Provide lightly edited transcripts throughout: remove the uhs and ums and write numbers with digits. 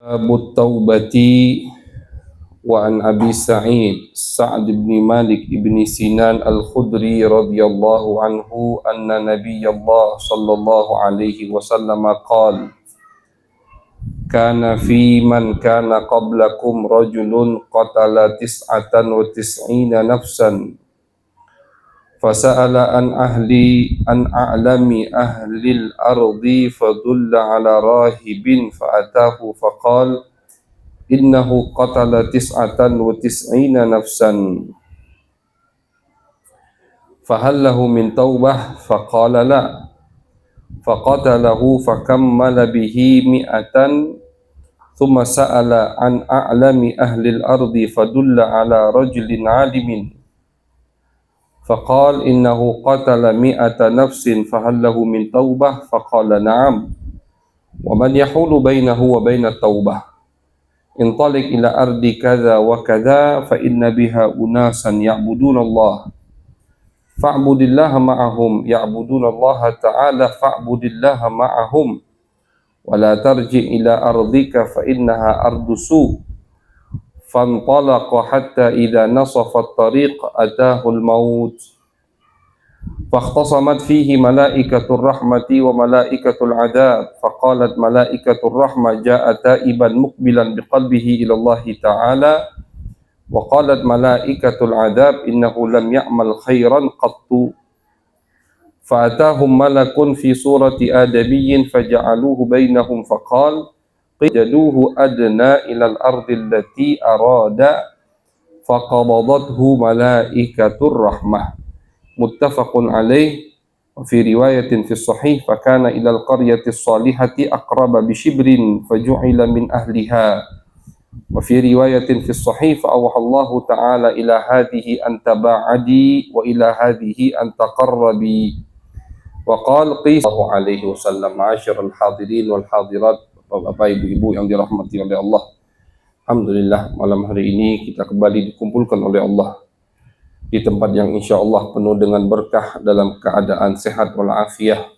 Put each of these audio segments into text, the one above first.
Abu Taubati wa an Abi Sa'id Sa'd bin Malik ibn Sinan al-Khudri radhiyallahu anhu anna Nabiyallah sallallahu alaihi wasallam qala kana fi man kana qablakum rajulun qatala tis'atan wa tis'ina nafsan fasa'ala an a'lami ahlil ardi fadulla ala rahibin fa'atahu faqala innahu qatala tis'atan wa tis'ina nafsan fahal lahu min taubah faqala la faqatalahu fakammala bihi mi'atan thumma sa'ala an a'lami ahli al-ardi fadulla ala rajulin alimin faqala innahu qatala mi'ata nafsin fahal lahu min taubah faqala na'am wa man yahulu bainahu wa bainat taubah intalik ila ardi kadza wa kadza fa inna biha unasan ya'buduna Allah fa'budillaha ma'ahum ya'buduna Allah ta'ala fa'budillaha ma'ahum wa la tarji ila ardika fa innaha ardu su fantalaqa hatta idza nasafa at-tariq atahu al-maut fakhtasamat fihi malaikatur rahmati wa malaikatul adab faqalat malaikatur rahmah jaa taiban muqbilan biqalbihi ila Allah ta'ala wa qalat malaikatul adab innahu lam ya'mal khairan qattu fa'atahum malakun fi surati adabiyyin faja'aluhu bainahum faqala qijaduhu adna ila al-ardi allati arada faqabadathu malaikatur rahmah muttafaqun alaih wa fi riwayatin fi sahih fakana ila al-qaryati as-salihati aqraba bi shibrin faju'ila min ahliha wa fi riwayatin fi sahih fa awhallahu ta'ala ila hadhihi an taba'adi wa ila hadhihi an taqarrabi wa qala qissallahu alaihi wasallam ma'asyiral hadirin wal hadirat Bapak Ibu yang dirahmati oleh Allah. Alhamdulillah malam hari ini kita kembali dikumpulkan oleh Allah di tempat yang insya Allah penuh dengan berkah dalam keadaan sehat walafiat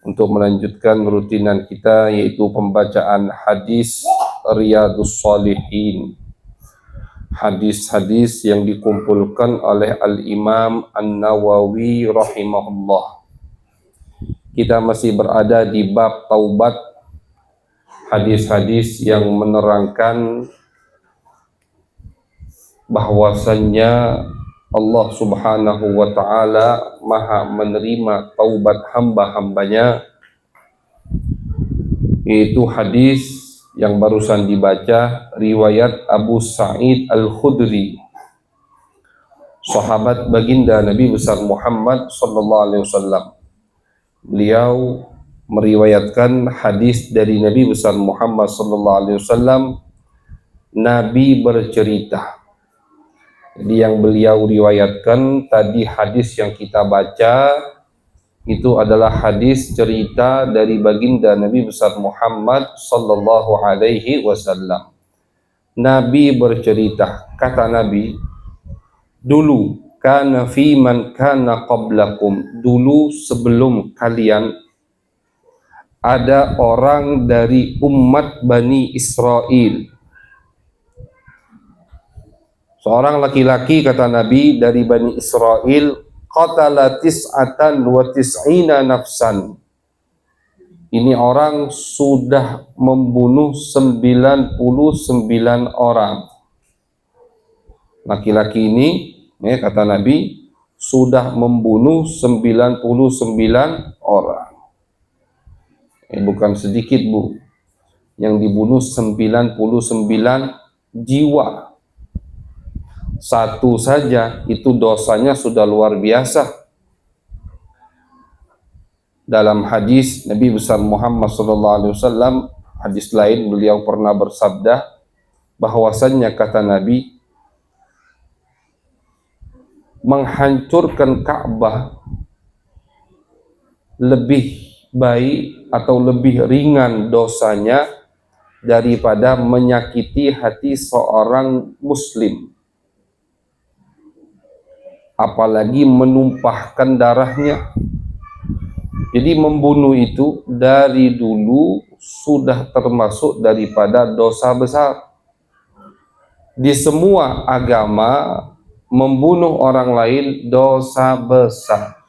untuk melanjutkan rutinan kita yaitu pembacaan hadis Riyadhus Shalihin, hadis-hadis yang dikumpulkan oleh Al-Imam An-Nawawi rahimahullah. Kita masih berada di bab taubat, hadis-hadis yang menerangkan bahwasannya Allah subhanahu wa ta'ala maha menerima taubat hamba-hambanya, yaitu hadis yang barusan dibaca riwayat Abu Sa'id Al-Khudri, sahabat baginda Nabi besar Muhammad sallallahu alaihi wasallam. Beliau meriwayatkan hadis dari Nabi besar Muhammad sallallahu alaihi wasallam. Nabi bercerita. Jadi yang beliau riwayatkan tadi hadis yang kita baca itu adalah hadis cerita dari baginda Nabi besar Muhammad sallallahu alaihi wasallam. Nabi bercerita, kata Nabi, dulu kana fi man kana qablakum, dulu sebelum kalian ada orang dari umat Bani Israel. Seorang laki-laki, kata Nabi, dari Bani Israel, qatala tis'atan wa tis'ina nafsan. Ini orang sudah membunuh 99 orang. Laki-laki ini, kata Nabi, sudah membunuh 99 orang. Bukan sedikit, Bu. Yang dibunuh 99 jiwa. Satu saja itu dosanya sudah luar biasa. Dalam hadis Nabi besar Muhammad SAW, hadis lain beliau pernah bersabda bahwasannya, kata Nabi, menghancurkan Ka'bah lebih baik atau lebih ringan dosanya daripada menyakiti hati seorang muslim, apalagi menumpahkan darahnya. Jadi membunuh itu dari dulu sudah termasuk daripada dosa besar. Di semua agama, membunuh orang lain dosa besar.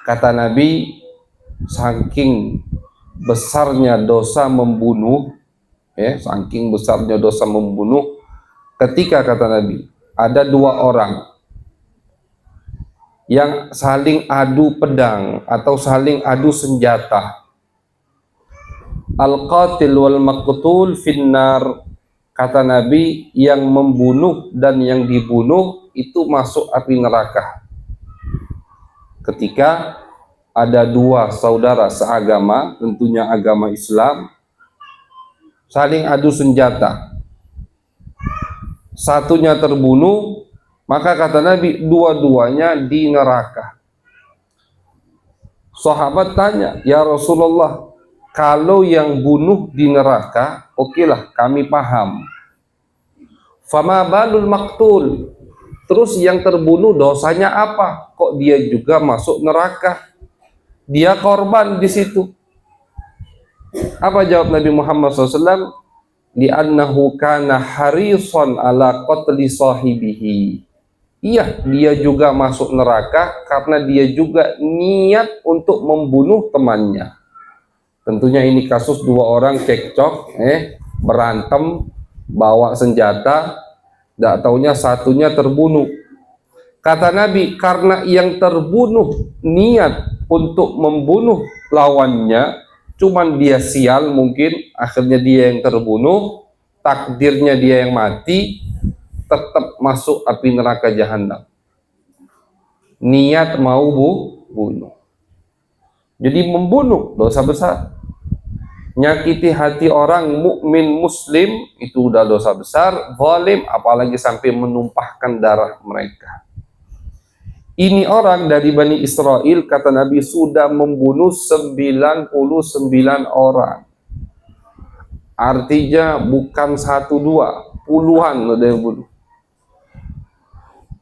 Kata Nabi, saking besarnya dosa membunuh, saking besarnya dosa membunuh, ketika kata Nabi, ada dua orang yang saling adu pedang atau saling adu senjata. Al-qatil wal maqtul finnar. Kata Nabi, yang membunuh dan yang dibunuh itu masuk api neraka. Ketika ada dua saudara seagama, tentunya agama Islam, saling adu senjata, satunya terbunuh, maka kata Nabi, dua-duanya di neraka. Sahabat tanya, ya Rasulullah, kalau yang bunuh di neraka, okelah, kami paham. Fama balul maktul. Terus yang terbunuh dosanya apa? Kok dia juga masuk neraka? Dia korban di situ. Apa jawab Nabi Muhammad SAW? Li'annahu kana harisan ala qatli sahibihi. Iya, dia juga masuk neraka karena dia juga niat untuk membunuh temannya. Tentunya ini kasus dua orang cekcok, berantem, bawa senjata, tidak taunya satunya terbunuh. Kata Nabi, karena yang terbunuh niat untuk membunuh lawannya, cuman dia sial mungkin, akhirnya dia yang terbunuh, takdirnya dia yang mati, tetap masuk api neraka jahanam. Niat mau bunuh. Jadi membunuh dosa besar. Nyakiti hati orang mukmin muslim itu udah dosa besar. Zalim apalagi sampai menumpahkan darah mereka. Ini orang dari Bani Israel, kata Nabi, sudah membunuh 99 orang. Artinya bukan satu dua, puluhan ada yang bunuh.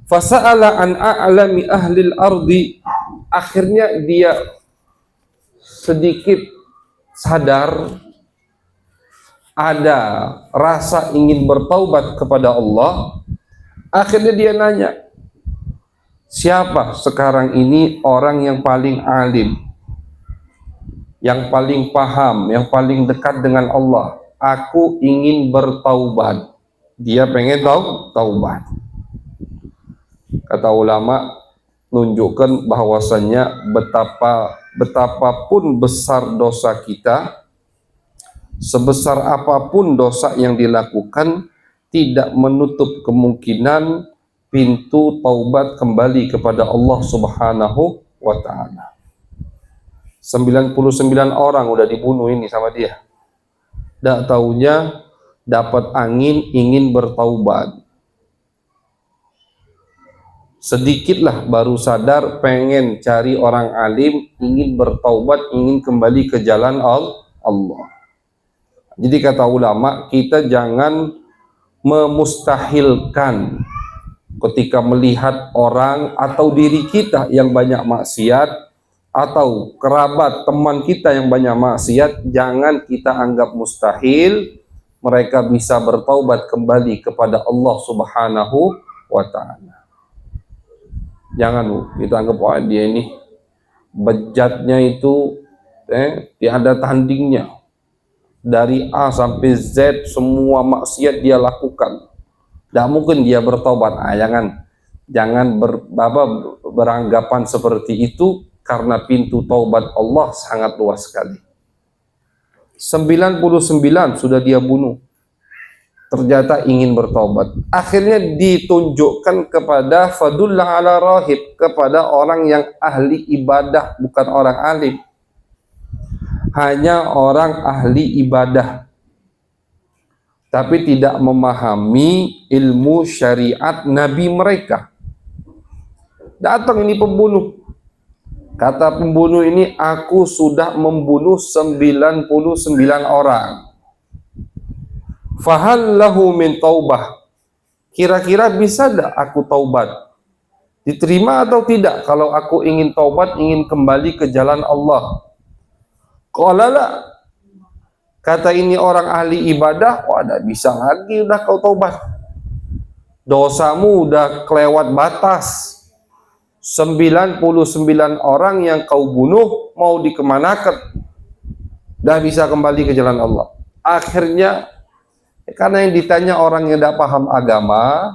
Fasa'ala an a'lami ahlil ardi. Akhirnya dia sedikit sadar, ada rasa ingin bertaubat kepada Allah. Akhirnya dia nanya, siapa sekarang ini orang yang paling alim, yang paling paham, yang paling dekat dengan Allah? Aku ingin bertaubat. Dia pengen taubat. Kata ulama, menunjukkan bahwasannya betapapun besar dosa kita, sebesar apapun dosa yang dilakukan, tidak menutup kemungkinan pintu taubat kembali kepada Allah Subhanahu wa ta'ala. 99 orang udah dibunuh ini sama dia. Tidak taunya dapat angin ingin bertaubat. Sedikitlah baru sadar, pengen cari orang alim, ingin bertaubat, ingin kembali ke jalan Allah. Jadi kata ulama, kita jangan memustahilkan ketika melihat orang atau diri kita yang banyak maksiat, atau kerabat teman kita yang banyak maksiat, jangan kita anggap mustahil mereka bisa bertaubat kembali kepada Allah Subhanahu wa ta'ala. Jangan kita anggap, wah dia ini bejatnya itu tiada tandingnya, dari A sampai Z semua maksiat dia lakukan, tidak mungkin dia bertobat. Jangan beranggapan seperti itu, karena pintu taubat Allah sangat luas sekali. 99 sudah dia bunuh, ternyata ingin bertobat. Akhirnya ditunjukkan kepada fadullah ala rahib, kepada orang yang ahli ibadah, bukan orang alim, hanya orang ahli ibadah, tapi tidak memahami ilmu syariat Nabi mereka. Datang ini pembunuh. Kata pembunuh ini, aku sudah membunuh 99 orang. Fahal lahu min taubah. Kira-kira bisa tidak aku taubat? Diterima atau tidak kalau aku ingin taubat, ingin kembali ke jalan Allah? Qala la, kata ini orang ahli ibadah, wah tidak bisa lagi udah kau taubat. Dosamu udah kelewat batas. 99 orang yang kau bunuh mau dikemanakan? Dah bisa kembali ke jalan Allah. Akhirnya, karena yang ditanya orang yang tidak paham agama,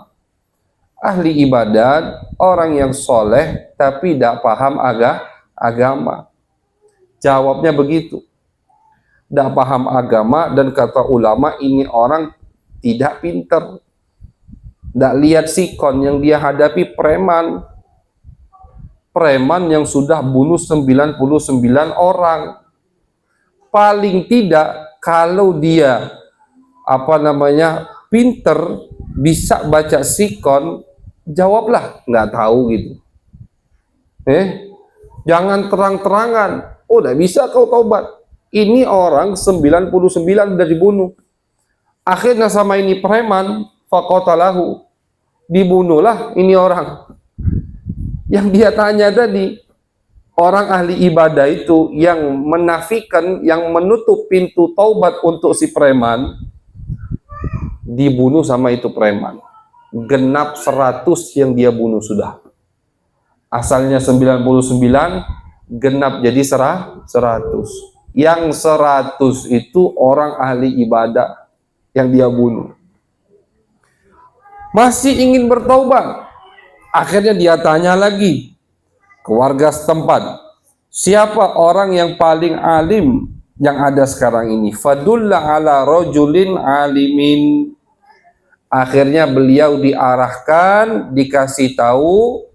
ahli ibadat, orang yang soleh tapi tidak paham agama. Jawabnya begitu. Tidak paham agama, dan kata ulama ini orang tidak pinter. Tidak lihat sikon yang dia hadapi preman. Preman yang sudah bunuh 99 orang. Paling tidak kalau dia pinter, bisa baca sikon, jawablah nggak tahu gitu. Jangan terang-terangan, oh tidak bisa kau taubat. Ini orang 99 udah dibunuh. Akhirnya sama ini preman, faqatalahu, dibunuhlah ini orang. Yang dia tanya tadi, orang ahli ibadah itu yang menafikan, yang menutup pintu taubat untuk si preman, dibunuh sama itu preman. Genap 100 yang dia bunuh sudah. Asalnya 99, genap jadi 100. Yang 100 itu orang ahli ibadah yang dia bunuh. Masih ingin bertaubat. Akhirnya dia tanya lagi ke warga setempat, siapa orang yang paling alim yang ada sekarang ini? Fadulla ala rajulin alimin. Akhirnya beliau diarahkan, dikasih tahu,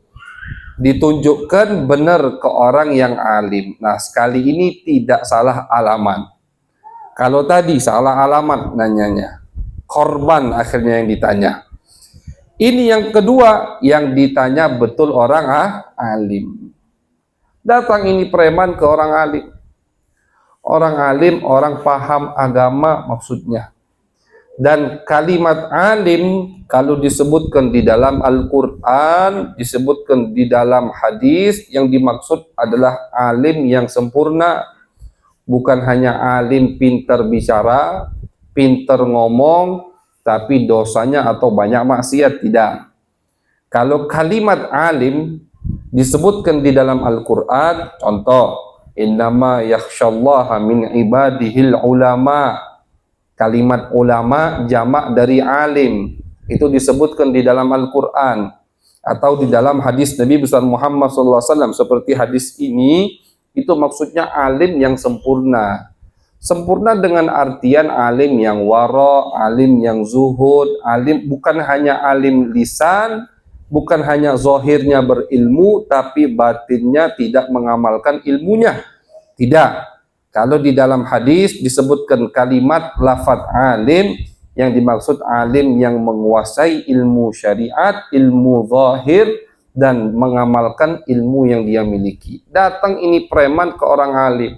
ditunjukkan benar ke orang yang alim. Nah, sekali ini tidak salah alamat. Kalau tadi salah alamat nanyanya, korban akhirnya yang ditanya. Ini yang kedua, yang ditanya betul orang alim. Datang ini preman ke orang alim. Orang alim, orang paham agama maksudnya. Dan kalimat alim kalau disebutkan di dalam Al-Quran, disebutkan di dalam hadis, yang dimaksud adalah alim yang sempurna. Bukan hanya alim pintar bicara, pintar ngomong, tapi dosanya atau banyak maksiat, tidak. Kalau kalimat alim disebutkan di dalam Al-Quran, contoh, innama yakhsyallaha min ibadihil ulama. Kalimat ulama jamak dari alim, itu disebutkan di dalam Al-Quran atau di dalam hadis Nabi besar Muhammad SAW. Seperti hadis ini, itu maksudnya alim yang sempurna. Sempurna dengan artian alim yang wara, alim yang zuhud, alim bukan hanya alim lisan, bukan hanya zahirnya berilmu, tapi batinnya tidak mengamalkan ilmunya. Tidak. Kalau di dalam hadis disebutkan kalimat lafaz alim, yang dimaksud alim yang menguasai ilmu syariat, ilmu zahir, dan mengamalkan ilmu yang dia miliki. Datang ini preman ke orang alim.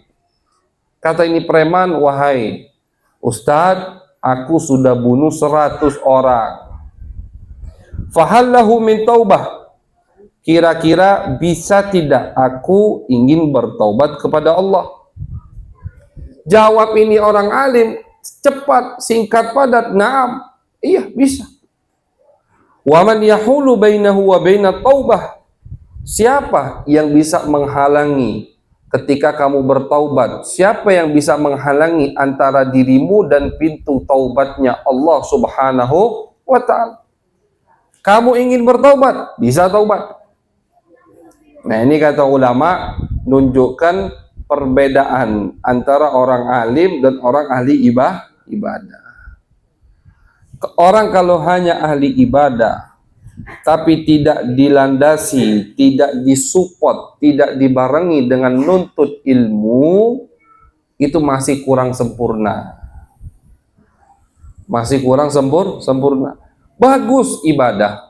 Kata ini preman, wahai Ustadz, aku sudah bunuh 100 orang. Fahallahu min taubah. Kira-kira bisa tidak aku ingin bertaubat kepada Allah? Jawab ini orang alim, cepat, singkat, padat, na'am. Iya, bisa. Wa man yahulu bainahu wa bainat taubah. Siapa yang bisa menghalangi ketika kamu bertaubat? Siapa yang bisa menghalangi antara dirimu dan pintu taubatnya Allah Subhanahu wa ta'ala? Kamu ingin bertaubat, bisa taubat. Nah, ini kata ulama, nunjukkan perbedaan antara orang alim dan orang ahli ibadah. Orang kalau hanya ahli ibadah tapi tidak dilandasi, tidak disupport, tidak dibarengi dengan nuntut ilmu, itu masih kurang sempurna. Masih kurang sempurna. Bagus ibadah.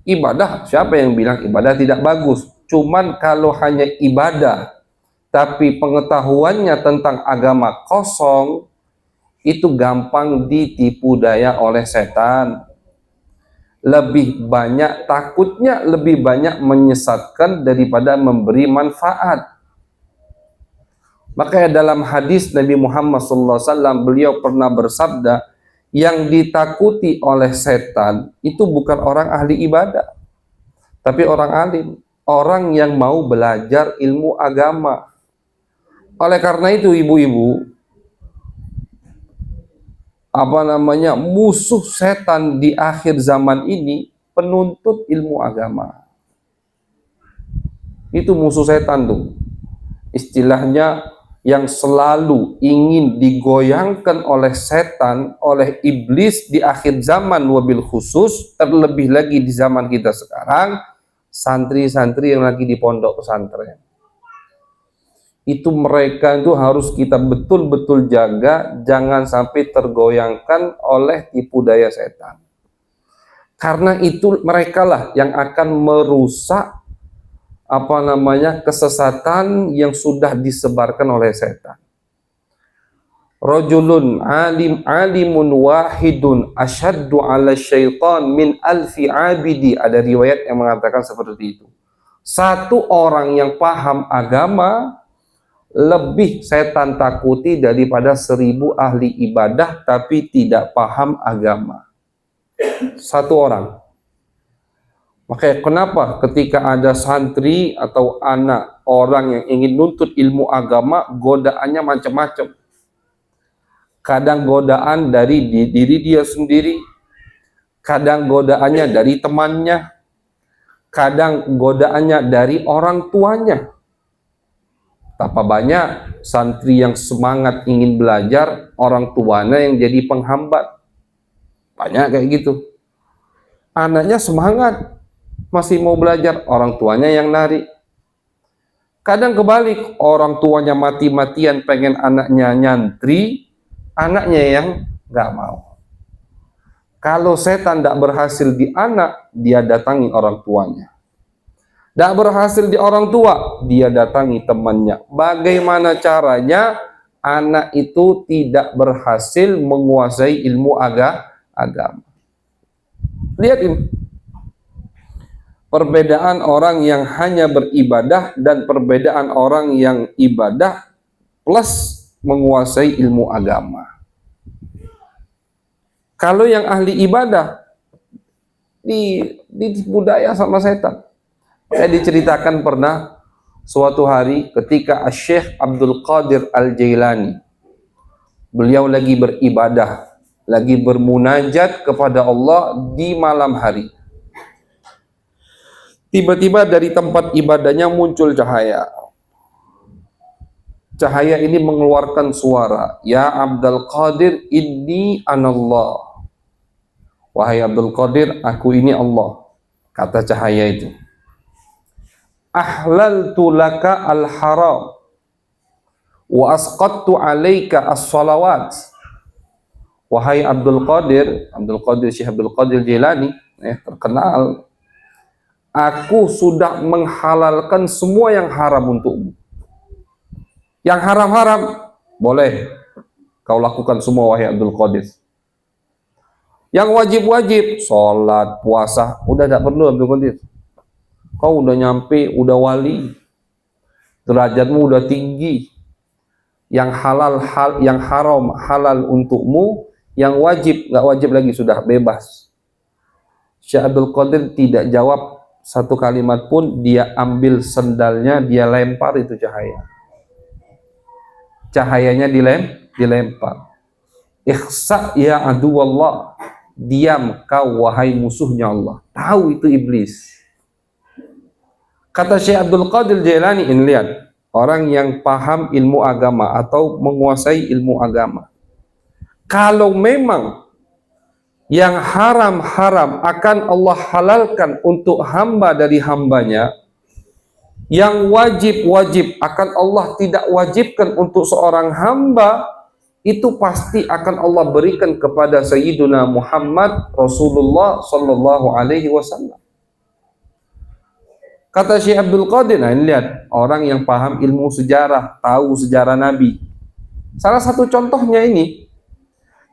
Ibadah, siapa yang bilang ibadah tidak bagus? Cuman kalau hanya ibadah tapi pengetahuannya tentang agama kosong, itu gampang ditipu daya oleh setan. Lebih banyak takutnya, lebih banyak menyesatkan daripada memberi manfaat. Maka dalam hadis Nabi Muhammad SAW beliau pernah bersabda, yang ditakuti oleh setan itu bukan orang ahli ibadah, tapi orang alim, orang yang mau belajar ilmu agama. Oleh karena itu ibu-ibu, musuh setan di akhir zaman ini penuntut ilmu agama. Itu musuh setan tuh. Istilahnya yang selalu ingin digoyangkan oleh setan, oleh iblis di akhir zaman, wabil khusus, terlebih lagi di zaman kita sekarang, santri-santri yang lagi di pondok pesantren. Itu mereka itu harus kita betul-betul jaga, jangan sampai tergoyangkan oleh tipu daya setan. Karena itu mereka lah yang akan merusak kesesatan yang sudah disebarkan oleh setan. Rajulun alimun wahidun asyaddu ala syaitan min alfi abidi. Ada riwayat yang mengatakan seperti itu. Satu orang yang paham agama lebih setan takuti daripada 1000 ahli ibadah tapi tidak paham agama. Satu orang. Makanya kenapa ketika ada santri atau anak orang yang ingin nuntut ilmu agama, godaannya macam-macam. Kadang godaan dari diri dia sendiri, kadang godaannya dari temannya, kadang godaannya dari orang tuanya. Betapa banyak santri yang semangat ingin belajar, orang tuanya yang jadi penghambat. Banyak kayak gitu. Anaknya semangat, masih mau belajar, orang tuanya yang narik. Kadang kebalik, orang tuanya mati-matian pengen anaknya nyantri, anaknya yang nggak mau. Kalau setan tidak berhasil di anak, dia datangi orang tuanya. Tidak berhasil di orang tua, dia datangi temannya. Bagaimana caranya anak itu tidak berhasil menguasai ilmu agama? Lihat ini. Perbedaan orang yang hanya beribadah dan perbedaan orang yang ibadah plus menguasai ilmu agama. Kalau yang ahli ibadah di budaya sama setan. Saya diceritakan pernah suatu hari ketika Syekh Abdul Qadir Al-Jailani, beliau lagi beribadah, lagi bermunajat kepada Allah di malam hari. Tiba-tiba dari tempat ibadahnya muncul cahaya. Cahaya ini mengeluarkan suara, "Ya Abdul Qadir, inni anallah." Wahai Abdul Qadir, aku ini Allah. Kata cahaya itu. Ahlaltu laka al-haram wa asqattu alaika as-salawat. Wahai Abdul Qadir, Syekh Abdul Qadir Jailani, terkenal, aku sudah menghalalkan semua yang haram untukmu. Yang haram-haram boleh kau lakukan semua, wahai Abdul Qadir. Yang wajib-wajib, sholat, puasa, udah tidak perlu Abdul Qadir. Kau udah nyampe, udah wali, derajatmu udah tinggi. Yang halal, yang haram halal untukmu, yang wajib nggak wajib lagi, sudah bebas. Syekh Abdul Qadir tidak jawab satu kalimat pun, dia ambil sendalnya, dia lempar itu cahaya. Cahayanya dilempar. Ikhsa ya aduwallah, diam kau wahai musuhnya Allah. Tahu itu iblis. Kata Syekh Abdul Qadir Jailani, ini lihat, orang yang paham ilmu agama atau menguasai ilmu agama. Kalau memang yang haram-haram akan Allah halalkan untuk hamba dari hambanya, yang wajib-wajib akan Allah tidak wajibkan untuk seorang hamba, itu pasti akan Allah berikan kepada Sayyiduna Muhammad Rasulullah Sallallahu Alaihi Wasallam. Kata Syekh Abdul Qadir, nah ini lihat, orang yang paham ilmu sejarah, tahu sejarah Nabi. Salah satu contohnya ini,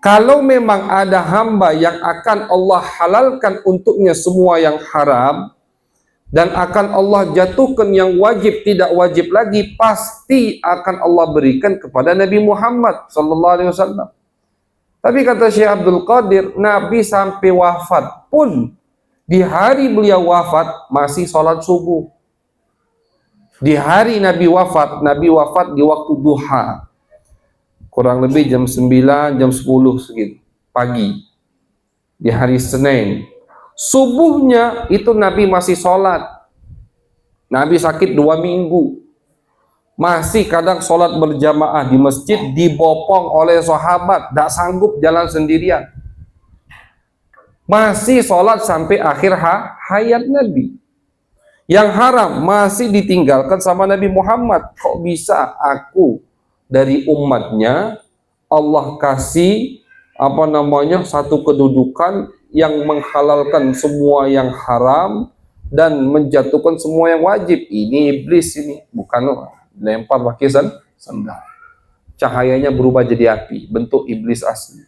kalau memang ada hamba yang akan Allah halalkan untuknya semua yang haram, dan akan Allah jatuhkan yang wajib tidak wajib lagi, pasti akan Allah berikan kepada Nabi Muhammad sallallahu alaihi wasallam. Tapi kata Syekh Abdul Qadir, Nabi sampai wafat pun di hari beliau wafat masih sholat subuh. Di hari Nabi wafat di waktu duha. Kurang lebih jam 9, jam 10 segitu pagi. Di hari Senin. Subuhnya itu Nabi masih sholat. Nabi sakit 2 minggu. Masih kadang sholat berjamaah di masjid, dibopong oleh sahabat, tidak sanggup jalan sendirian. Masih sholat sampai akhir hayat Nabi. Yang haram masih ditinggalkan sama Nabi Muhammad. Kok bisa aku dari umatnya Allah kasih satu kedudukan yang menghalalkan semua yang haram dan menjatuhkan semua yang wajib. Ini iblis ini, bukan lempar pakai sendal. Cahayanya berubah jadi api, bentuk iblis asli.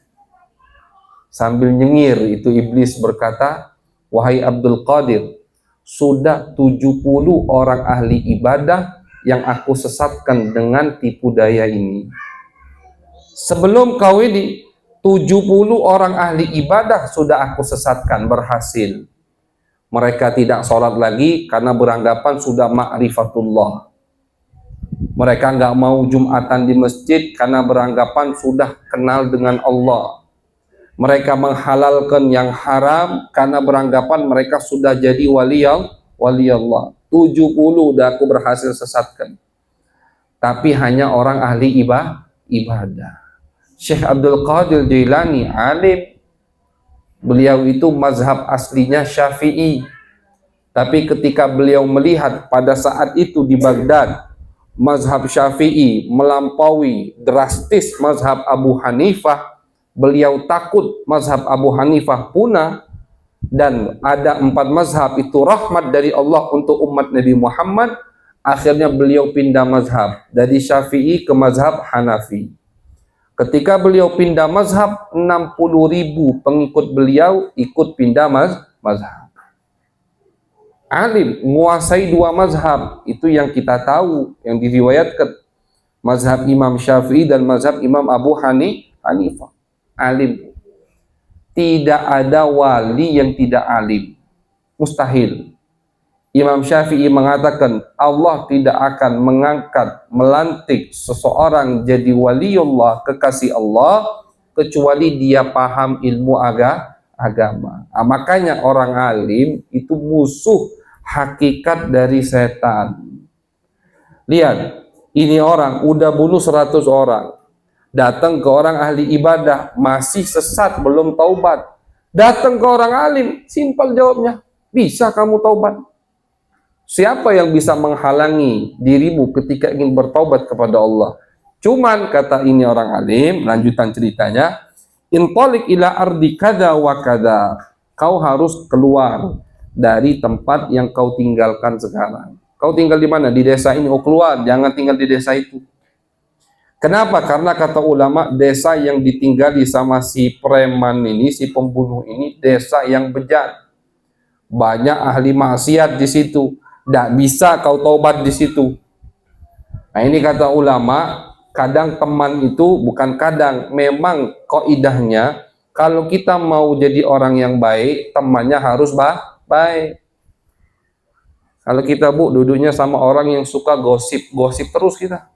Sambil nyengir itu iblis berkata, wahai Abdul Qadir, sudah 70 orang ahli ibadah yang aku sesatkan dengan tipu daya ini. Sebelum kau ini 70 orang ahli ibadah sudah aku sesatkan, berhasil. Mereka tidak sholat lagi karena beranggapan sudah ma'rifatullah. Mereka nggak mau Jumatan di masjid karena beranggapan sudah kenal dengan Allah. Mereka menghalalkan yang haram karena beranggapan mereka sudah jadi wali Allah. 70 udah aku berhasil sesatkan. Tapi hanya orang ahli ibadah. Syekh Abdul Qadir Jailani alim, beliau itu mazhab aslinya Syafi'i, tapi ketika beliau melihat pada saat itu di Baghdad mazhab Syafi'i melampaui drastis mazhab Abu Hanifah, beliau takut mazhab Abu Hanifah punah dan ada 4 mazhab itu rahmat dari Allah untuk umat Nabi Muhammad. Akhirnya beliau pindah mazhab dari Syafi'i ke mazhab Hanafi. Ketika beliau pindah mazhab, 60.000 pengikut beliau ikut pindah mazhab. Alim, menguasai 2 mazhab, itu yang kita tahu, yang diriwayatkan. Mazhab Imam Syafi'i dan mazhab Imam Abu Hanifah. Alim. Tidak ada wali yang tidak alim. Mustahil. Imam Syafi'i mengatakan Allah tidak akan melantik seseorang jadi waliullah, kekasih Allah, kecuali dia paham ilmu agama. Makanya orang alim itu musuh hakikat dari setan. Lihat, ini orang udah bunuh 100 orang. Datang ke orang ahli ibadah, masih sesat, belum taubat. Datang ke orang alim, simpel jawabnya, bisa kamu taubat. Siapa yang bisa menghalangi dirimu ketika ingin bertaubat kepada Allah? Cuman kata ini orang alim, lanjutan ceritanya, intalik ila ardi kada wa kada. Kau harus keluar dari tempat yang kau tinggalkan sekarang. Kau tinggal di mana? Di desa ini. Oh, keluar, jangan tinggal di desa itu. Kenapa? Karena kata ulama, desa yang ditinggali sama si preman ini, si pembunuh ini, desa yang bejat. Banyak ahli maksiat di situ. Tidak bisa kau taubat di situ. Nah, ini kata ulama, kadang teman itu bukan kadang, memang kaidahnya kalau kita mau jadi orang yang baik, temannya harus baik. Kalau kita duduknya sama orang yang suka gosip terus kita.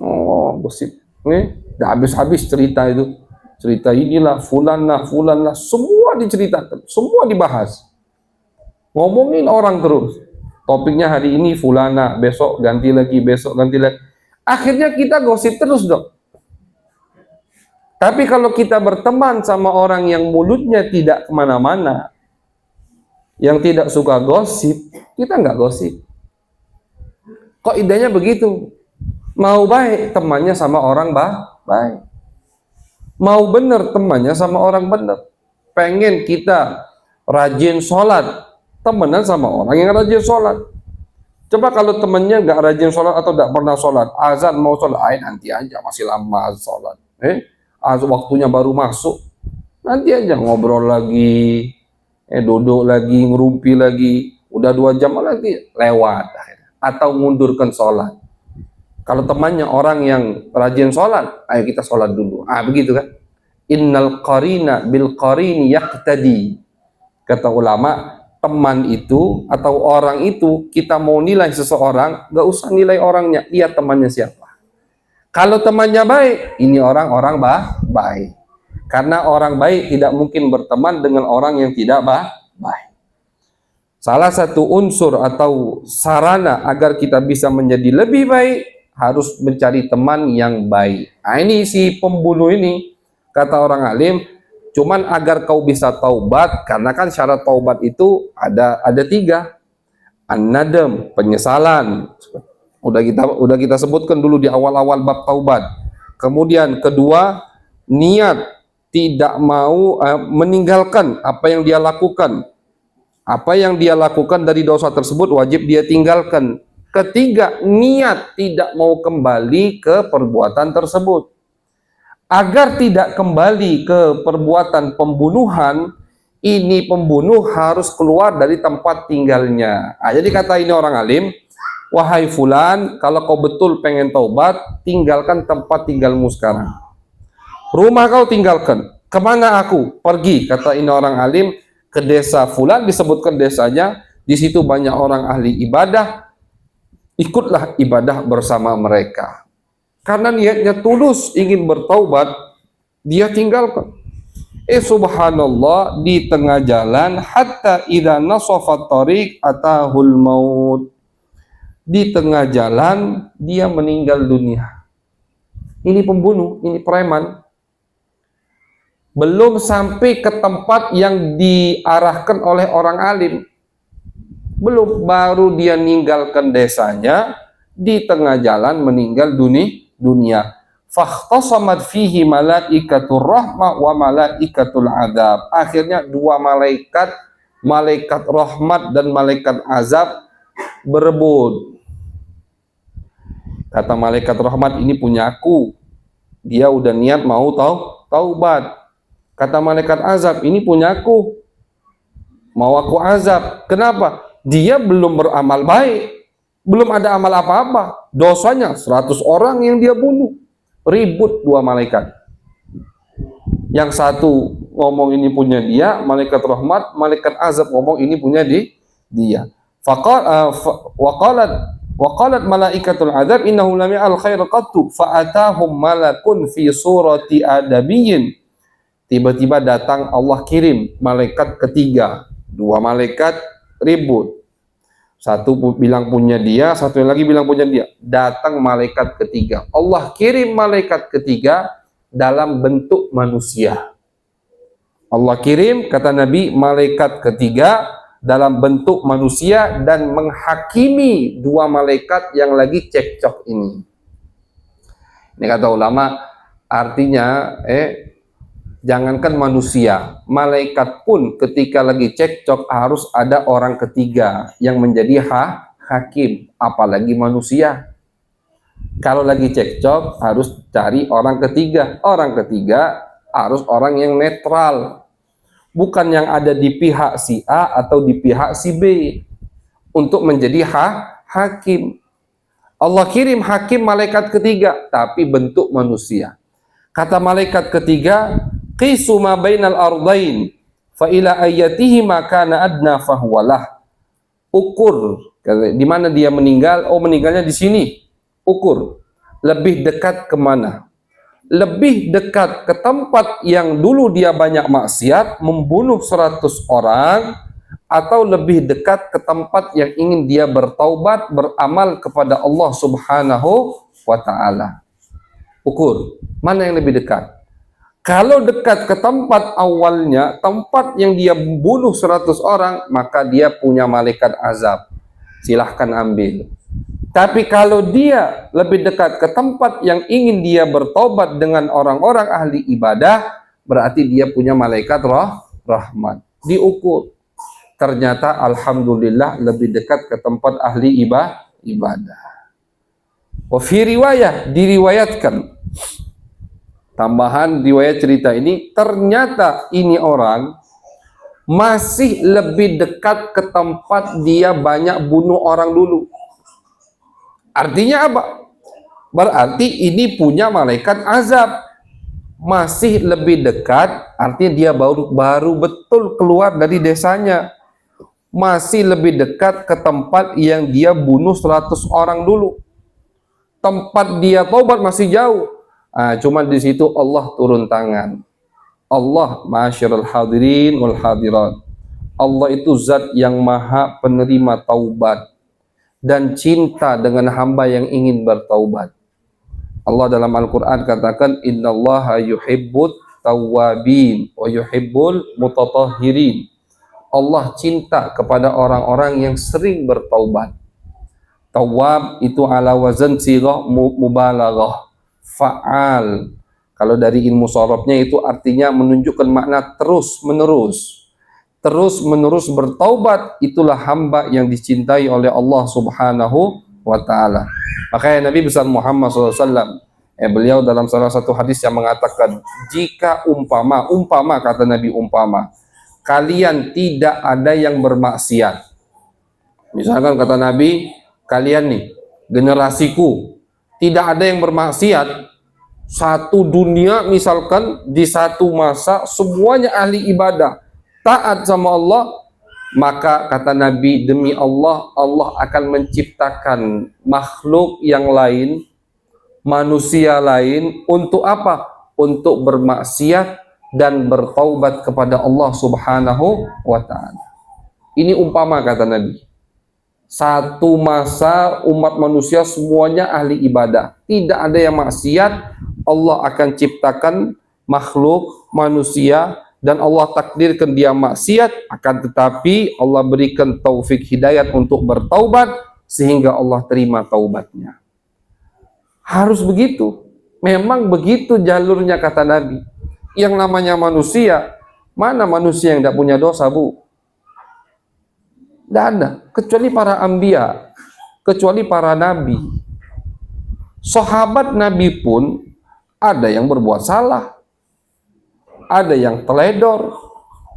Oh, gosip. Tidak habis-habis cerita itu. Cerita inilah, fulan lah, semua diceritakan, semua dibahas. Ngomongin orang terus. Topiknya hari ini fulana, besok ganti lagi, Akhirnya kita gosip terus dong. Tapi kalau kita berteman sama orang yang mulutnya tidak kemana-mana, yang tidak suka gosip, kita nggak gosip. Kok idenya begitu? Mau baik temannya sama orang baik. Mau benar temannya sama orang benar. Pengen kita rajin sholat, temenan sama orang yang rajin sholat. Coba kalau temennya nggak rajin sholat atau tidak pernah sholat, azan mau sholat, nanti aja, masih lama sholat. Waktunya baru masuk, nanti aja ngobrol lagi, duduk lagi, ngerumpi lagi. Udah 2 jam lagi lewat. Atau mundurkan sholat. Kalau temannya orang yang rajin sholat, ayo kita sholat dulu. Begitu kan? Innal qarina bil qarini yaqtadi. Kata ulama, teman itu atau orang itu, kita mau nilai seseorang, gak usah nilai orangnya, lihat temannya siapa. Kalau temannya baik, ini orang-orang baik. Karena orang baik tidak mungkin berteman dengan orang yang tidak baik. Salah satu unsur atau sarana agar kita bisa menjadi lebih baik, harus mencari teman yang baik. Ini si pembunuh ini, kata orang alim, cuman agar kau bisa taubat, karena kan syarat taubat itu ada 3. An-nadam, penyesalan. Udah kita sebutkan dulu di awal-awal bab taubat. Kemudian kedua, niat tidak mau meninggalkan apa yang dia lakukan. Apa yang dia lakukan dari dosa tersebut wajib dia tinggalkan. Ketiga, niat tidak mau kembali ke perbuatan tersebut. Agar tidak kembali ke perbuatan pembunuhan, ini pembunuh harus keluar dari tempat tinggalnya. Jadi kata ini orang alim, wahai fulan, kalau kau betul pengen taubat, tinggalkan tempat tinggalmu sekarang. Rumah kau tinggalkan. Kemana aku? Pergi, kata ini orang alim, ke desa fulan, disebutkan desanya, di situ banyak orang ahli ibadah, ikutlah ibadah bersama mereka. Karena niatnya tulus ingin bertaubat, dia tinggalkan. Subhanallah, di tengah jalan, hatta idza nasafat tariq atahul maut. Di tengah jalan dia meninggal dunia. Ini pembunuh, ini preman. Belum sampai ke tempat yang diarahkan oleh orang alim. Belum, baru dia ninggalkan desanya, di tengah jalan meninggal dunia. Fakhtasamat fihi malaikatur rahmah wa malaikatul azab. Akhirnya 2 malaikat, malaikat rahmat dan malaikat azab berebut. Kata malaikat rahmat, ini punya aku. Dia udah niat mau taubat. Kata malaikat azab, ini punya aku. Mau aku azab. Kenapa? Dia belum beramal baik. Belum ada amal apa-apa. Dosanya 100 orang yang dia bunuh. Ribut 2 malaikat. Yang satu ngomong ini punya dia, malaikat rahmat, malaikat azab ngomong ini punya dia. Waqalat malaikatul azab innahu lam ya'al khair qattu fa'atahum malakun fi surati adabiyyin. Tiba-tiba datang, Allah kirim malaikat ketiga. 2 malaikat ribut. Satu bilang punya dia, satu yang lagi bilang punya dia. Datang malaikat ketiga. Allah kirim malaikat ketiga dalam bentuk manusia. Allah kirim, kata Nabi, malaikat ketiga dalam bentuk manusia dan menghakimi 2 malaikat yang lagi cekcok ini. Ini kata ulama, artinya jangankan manusia, malaikat pun ketika lagi cekcok harus ada orang ketiga yang menjadi hakim, apalagi manusia. Kalau lagi cekcok harus cari orang ketiga. Orang ketiga harus orang yang netral, bukan yang ada di pihak si A atau di pihak si B untuk menjadi hakim. Allah kirim hakim malaikat ketiga, tapi bentuk manusia. Kata malaikat ketiga, qisu ma bainal ardain fa ila ayatihi ma kana adna fahuwalah. Ukur di mana dia meninggal. Oh, meninggalnya di sini. Ukur lebih dekat kemana? Lebih dekat ke tempat yang dulu dia banyak maksiat, membunuh 100 orang, atau lebih dekat ke tempat yang ingin dia bertaubat, beramal kepada Allah Subhanahu wa ta'ala. Ukur mana yang lebih dekat. Kalau dekat ke tempat awalnya, tempat yang dia bunuh 100 orang, maka dia punya malaikat azab. Silahkan ambil. Tapi kalau dia lebih dekat ke tempat yang ingin dia bertobat dengan orang-orang ahli ibadah, berarti dia punya malaikat rahmat. Diukur. Ternyata alhamdulillah lebih dekat ke tempat ahli ibadah. Wa fi riwayah, diriwayatkan. Tambahan riwayat cerita ini, ternyata ini orang masih lebih dekat ke tempat dia banyak bunuh orang dulu. Artinya apa? Berarti ini punya malaikat azab. Masih lebih dekat, artinya dia baru betul keluar dari desanya. Masih lebih dekat ke tempat yang dia bunuh 100 orang dulu. Tempat dia taubat masih jauh. Cuma di situ Allah turun tangan. Allah, ma'asyiral hadirin wal hadirat, Allah itu zat yang maha penerima taubat dan cinta dengan hamba yang ingin bertaubat. Allah dalam Al-Quran katakan, innallaha yuhibbut tawwabin wa yuhibbul mutatahhirin. Allah cinta kepada orang-orang yang sering bertaubat. Tawwab itu ala wazan sighah mubalaghah, fa'al. Kalau dari ilmu sharafnya itu artinya menunjukkan makna terus menerus. Terus menerus bertaubat, itulah hamba yang dicintai oleh Allah Subhanahu wa ta'ala. Makanya Nabi besar Muhammad SAW, beliau dalam salah satu hadis yang mengatakan, jika umpama kata Nabi, kalian tidak ada yang bermaksiat. Misalkan kata Nabi, kalian nih, generasiku, tidak ada yang bermaksiat. Satu dunia misalkan di satu masa semuanya ahli ibadah, taat sama Allah, maka kata Nabi, demi Allah, Allah akan menciptakan makhluk yang lain, manusia lain, untuk apa? Untuk bermaksiat dan bertaubat kepada Allah Subhanahu wa ta'ala. Ini umpama kata Nabi. Satu masa umat manusia semuanya ahli ibadah, tidak ada yang maksiat, Allah akan ciptakan makhluk manusia dan Allah takdirkan dia maksiat, akan tetapi Allah berikan taufik hidayat untuk bertaubat sehingga Allah terima taubatnya. Harus begitu. Memang begitu jalurnya kata Nabi. Yang namanya manusia, mana manusia yang tidak punya dosa, Bu? Tidak ada, kecuali para anbiya, kecuali para nabi. Sahabat Nabi pun ada yang berbuat salah, ada yang teledor.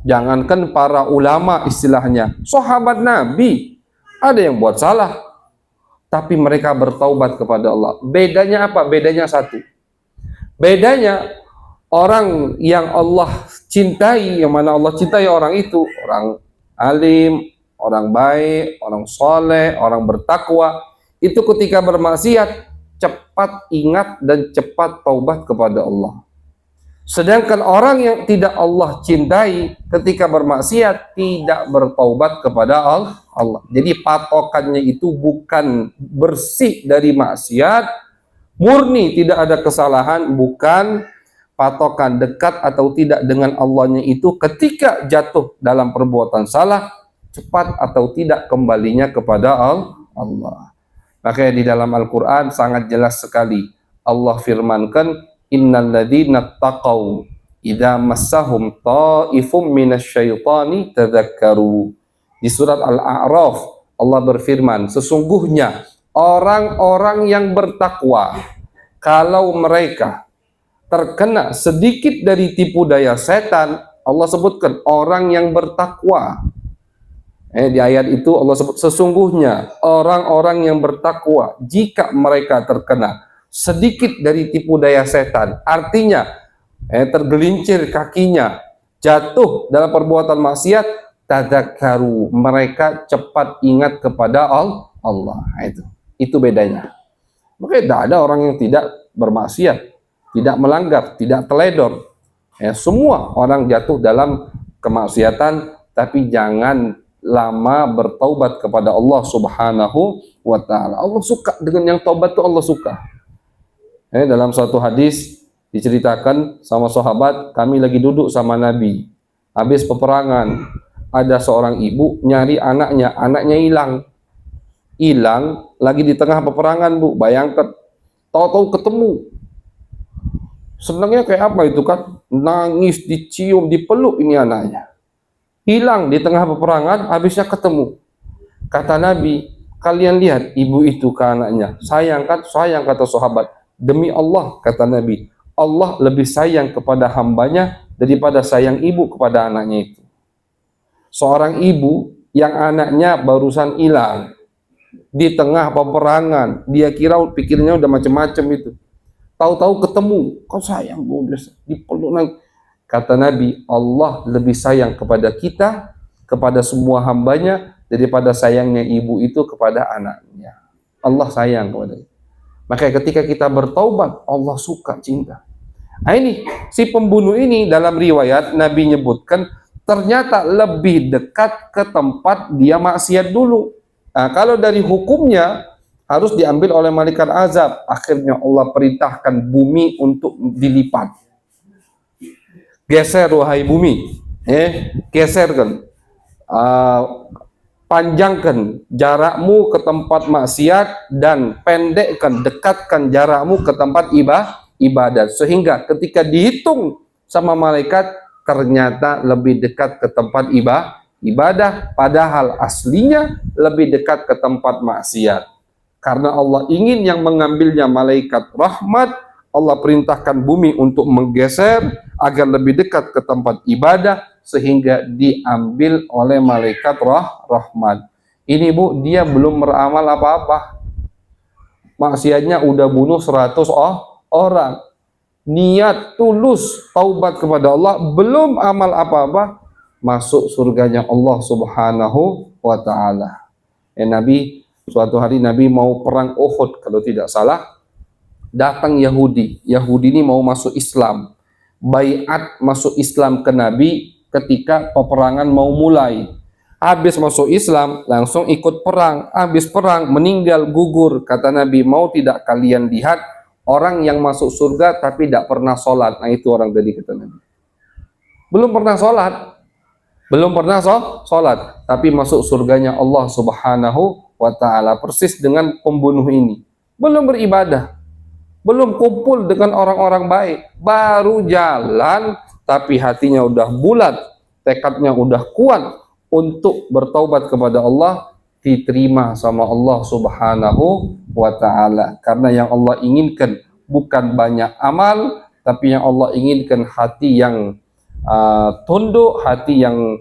Jangankan para ulama istilahnya, sahabat Nabi ada yang buat salah, tapi mereka bertaubat kepada Allah. Bedanya apa? Bedanya satu. Bedanya orang yang Allah cintai, yang mana Allah cintai orang itu, orang alim, orang baik, orang soleh, orang bertakwa, itu ketika bermaksiat cepat ingat dan cepat taubat kepada Allah. Sedangkan orang yang tidak Allah cintai ketika bermaksiat tidak bertaubat kepada Allah. Jadi patokannya itu bukan bersih dari maksiat, murni tidak ada kesalahan, bukan patokan dekat atau tidak dengan Allahnya itu ketika jatuh dalam perbuatan salah, cepat atau tidak kembalinya kepada Allah. Makanya di dalam Al-Quran sangat jelas sekali Allah firmankan, innal ladzina taqaw idza massahum ta'ifum minasyaitani tadzakkaru. Di surat Al-A'raf Allah berfirman, sesungguhnya orang-orang yang bertakwa kalau mereka terkena sedikit dari tipu daya setan, Allah sebutkan orang yang bertakwa. Di ayat itu Allah sebut, sesungguhnya orang-orang yang bertakwa jika mereka terkena sedikit dari tipu daya setan, artinya tergelincir kakinya, jatuh dalam perbuatan maksiat, tadzakkaru, mereka cepat ingat kepada Allah. Itu bedanya. Makanya tidak ada orang yang tidak bermaksiat, tidak melanggar, tidak teledor. Semua orang jatuh dalam kemaksiatan, tapi jangan lama bertaubat kepada Allah Subhanahu wa ta'ala. Allah suka dengan yang taubat itu, Allah suka. Dalam suatu hadis diceritakan sama sahabat, kami lagi duduk sama Nabi habis peperangan, ada seorang ibu nyari anaknya hilang lagi di tengah peperangan, Bu. Bayangkan, tahu-tahu ketemu. Senangnya kayak apa itu kan, nangis, dicium, dipeluk, ini anaknya hilang di tengah peperangan, habisnya ketemu. Kata Nabi, kalian lihat ibu itu ke anaknya, sayang kan? Sayang, kata sahabat. Demi Allah, kata Nabi, Allah lebih sayang kepada hambanya daripada sayang ibu kepada anaknya itu. Seorang ibu yang anaknya barusan hilang di tengah peperangan, dia kira pikirnya udah macam-macam itu. Tahu-tahu ketemu, kau sayang gue biasa, dipeluk lagi. Kata Nabi, Allah lebih sayang kepada kita, kepada semua hambanya, daripada sayangnya ibu itu kepada anaknya. Allah sayang kepada kita. Makanya ketika kita bertaubat, Allah suka, cinta. Nah ini, si pembunuh ini dalam riwayat Nabi nyebutkan, ternyata lebih dekat ke tempat dia maksiat dulu. Nah, kalau dari hukumnya, harus diambil oleh malaikat azab. Akhirnya Allah perintahkan bumi untuk dilipat. Geser wahai bumi, geserkan, panjangkan jarakmu ke tempat maksiat dan pendekkan, dekatkan jarakmu ke tempat ibadat, sehingga ketika dihitung sama malaikat ternyata lebih dekat ke tempat ibadah, padahal aslinya lebih dekat ke tempat maksiat. Karena Allah ingin yang mengambilnya malaikat rahmat, Allah perintahkan bumi untuk menggeser agar lebih dekat ke tempat ibadah, sehingga diambil oleh malaikat rahmat. Ini Bu, dia belum beramal apa-apa. Maksiatnya udah bunuh 100 orang. Niat tulus taubat kepada Allah, belum amal apa-apa, masuk surganya Allah Subhanahu wa taala. Nabi, suatu hari Nabi mau perang Uhud kalau tidak salah, datang Yahudi. Yahudi ini mau masuk Islam. Baiat masuk Islam ke Nabi ketika peperangan mau mulai. Habis masuk Islam, langsung ikut perang. Habis perang, meninggal, gugur. Kata Nabi, mau tidak kalian lihat orang yang masuk surga tapi tidak pernah sholat? Nah itu orang tadi, kata Nabi. Belum pernah sholat. Belum pernah sholat. Tapi masuk surganya Allah Subhanahu wa ta'ala. Persis dengan pembunuh ini. Belum beribadah. Belum kumpul dengan orang-orang baik. Baru jalan, tapi hatinya udah bulat. Tekadnya udah kuat untuk bertaubat kepada Allah, diterima sama Allah Subhanahu wa ta'ala. Karena yang Allah inginkan bukan banyak amal, tapi yang Allah inginkan hati yang tunduk, hati yang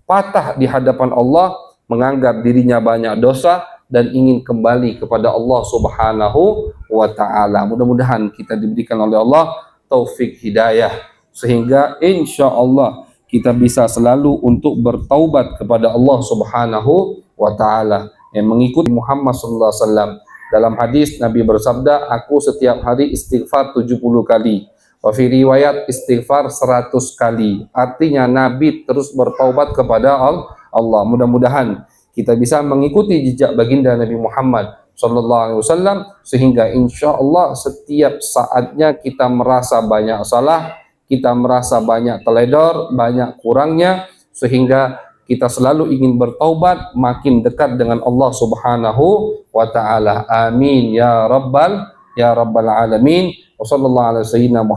patah di hadapan Allah, menganggap dirinya banyak dosa dan ingin kembali kepada Allah Subhanahu wa ta'ala. Mudah-mudahan kita diberikan oleh Allah taufik hidayah, sehingga insya Allah kita bisa selalu untuk bertaubat kepada Allah Subhanahu wa ta'ala, yang mengikuti Muhammad sallallahu alaihi wasallam. Dalam hadis Nabi bersabda, aku setiap hari istighfar 70 kali. Wa fi riwayat istighfar 100 kali. Artinya Nabi terus bertaubat kepada Allah. Mudah-mudahan kita bisa mengikuti jejak baginda Nabi Muhammad sallallahu alaihi wasallam, sehingga insya Allah setiap saatnya kita merasa banyak salah, kita merasa banyak teledor, banyak kurangnya, sehingga kita selalu ingin bertaubat, makin dekat dengan Allah Subhanahu wa ta'ala. Amin ya rabbal alamin. Wa sallallahu alaihi wasallam.